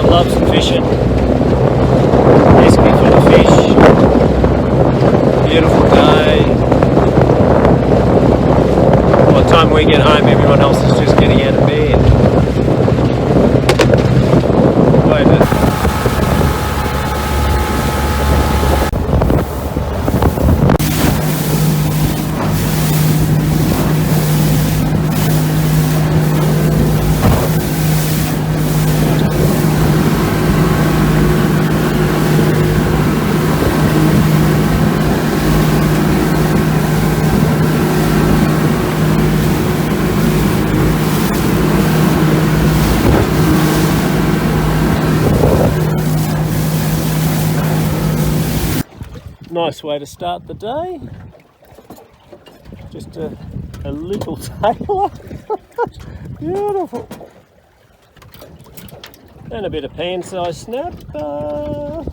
love some fishing. Basically full of fish. Beautiful day. By the time we get home, everyone else is just getting out of bed. Wait a minute. Nice way to start the day. Just a little tailor. Beautiful. And a bit of pan-sized snapper.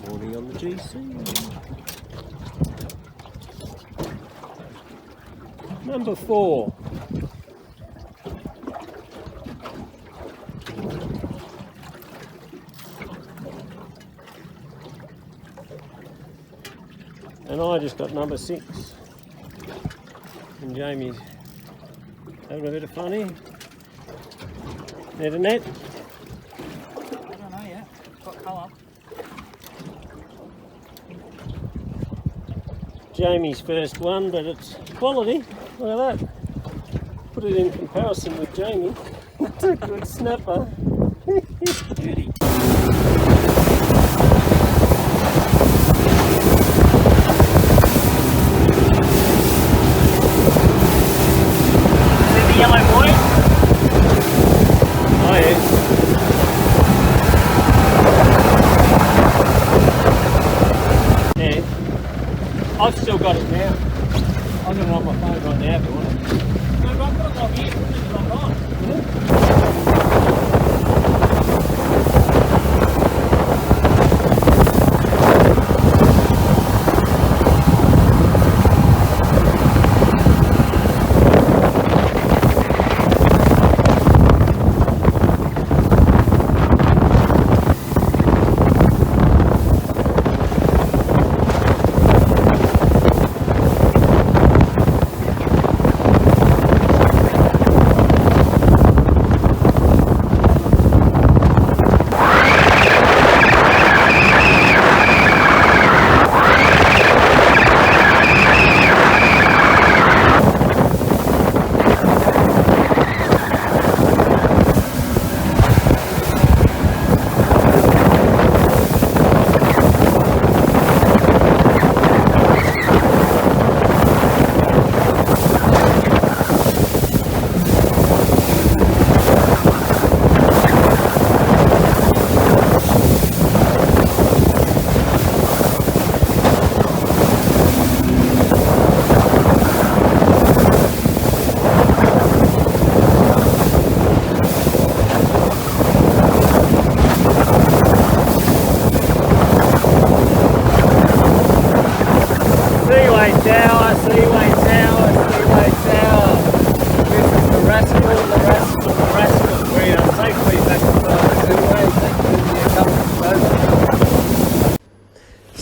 Morning on the GC. Number 4. And I just got number 6. And Jamie's having a bit of fun here. Net a net? I don't know yet. Got colour. Jamie's first one, but it's quality. Look at that. Put it in comparison with Jamie. That's a good snapper. Beauty. Yellow boy. Oh yeah. Yeah. I've still got it now. I've got it on my phone right now if you want it. No, but I've got it logged here. Put it logged on.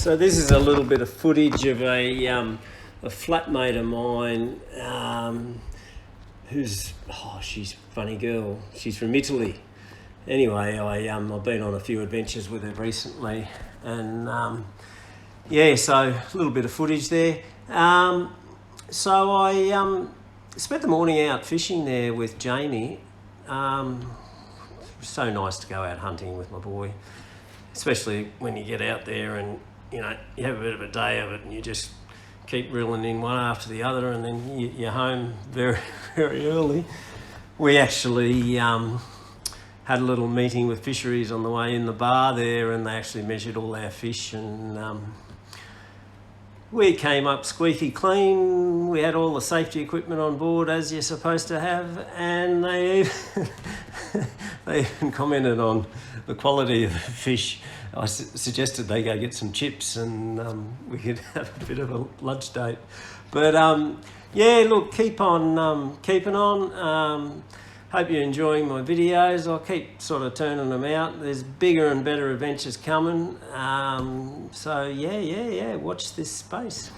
So this is a little bit of footage of a flatmate of mine who's, she's a funny girl. She's from Italy. Anyway, I've been on a few adventures with her recently, and yeah, so a little bit of footage there. So I spent the morning out fishing there with Jamie. It was so nice to go out hunting with my boy, especially when you get out there and you know you have a bit of a day of it and you just keep reeling in one after the other, and then you're home very, very early. We actually had a little meeting with fisheries on the way in the bar there, and they actually measured all our fish, and we came up squeaky clean. We had all the safety equipment on board as you're supposed to have, and they even commented on the quality of the fish. I suggested they go get some chips and we could have a bit of a lunch date. But yeah, look, keep on keeping on. Hope you're enjoying my videos. I'll keep sort of turning them out. There's bigger and better adventures coming. So yeah, watch this space.